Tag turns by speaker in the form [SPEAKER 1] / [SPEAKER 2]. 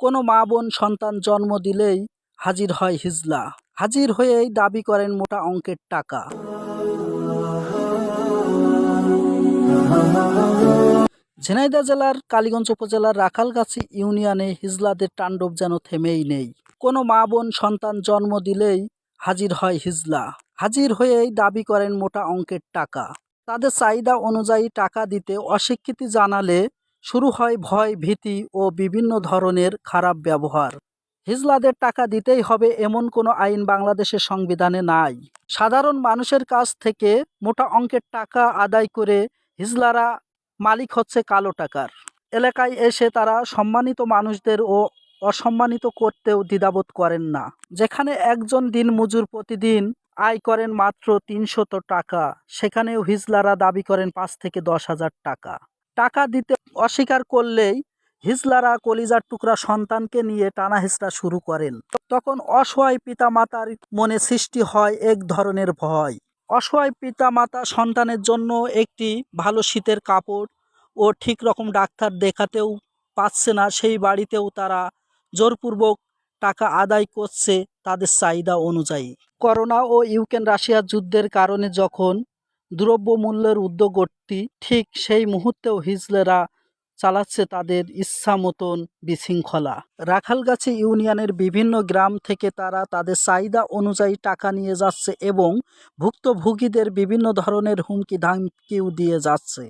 [SPEAKER 1] কোনো মা বোন সন্তান জন্ম দিলেই হাজির হয় হিজলা। হাজির হয়েই দাবি করেন মোটা অঙ্কের টাকা। ঝিনাইদহ জেলার কালীগঞ্জ উপজেলার রাখালগাছি ইউনিয়নে হিজলাদের তাণ্ডব যেন থেমেই নেই। কোনো মা বোন সন্তান জন্ম দিলেই হাজির হয় হিজলা। হাজির হয়েই দাবি করেন মোটা অঙ্কের টাকা। তাদের চাহিদা অনুযায়ী টাকা দিতে অস্বীকৃতি জানালে শুরু হয় ভয়, ভীতি ও বিভিন্ন ধরনের খারাপ ব্যবহার। হিজলাদের টাকা দিতেই হবে এমন কোনো আইন বাংলাদেশের সংবিধানে নাই। সাধারণ মানুষের কাছ থেকে মোটা অঙ্কের টাকা আদায় করে হিজলারা মালিক হচ্ছে কালো টাকার। এলাকায় এসে তারা সম্মানিত মানুষদের ও অসম্মানিত করতেও দ্বিধাবোধ করেন না। যেখানে একজন দিনমজুর প্রতিদিন আয় করেন মাত্র ৩০০ টাকা, সেখানেও হিজলারা দাবি করেন ৫ থেকে ১০,০০০ টাকা। টাকা দিতে অস্বীকার করলেই হিজলারা কলিজার টুকরা সন্তানকে নিয়ে টানাহেঁচড়া শুরু করেন। তখন অসহায় পিতামাতার মনে সৃষ্টি হয় এক ধরনের ভয়। অসহায় পিতামাতা সন্তানের জন্য একটি ভালো শীতের কাপড় ও ঠিক রকম ডাক্তার দেখাতেও পাচ্ছে না, সেই বাড়িতেও তারা জোরপূর্বক টাকা আদায় করছে তাদের চাহিদা অনুযায়ী। করোনা ও ইউক্রেন রাশিয়ার যুদ্ধের কারণে যখন দ্রব্যমূল্যের ঊর্ধ্বগতি, ঠিক সেই মুহূর্তেও হিজলারা চালাচ্ছে তাদের ইচ্ছা মতন বিশৃঙ্খলা। রাখালগাছি ইউনিয়নের বিভিন্ন গ্রাম থেকে তারা তাদের চাহিদা অনুযায়ী টাকা নিয়ে যাচ্ছে এবং ভুক্তভোগীদের বিভিন্ন ধরনের হুমকি ধামকিও দিয়ে যাচ্ছে।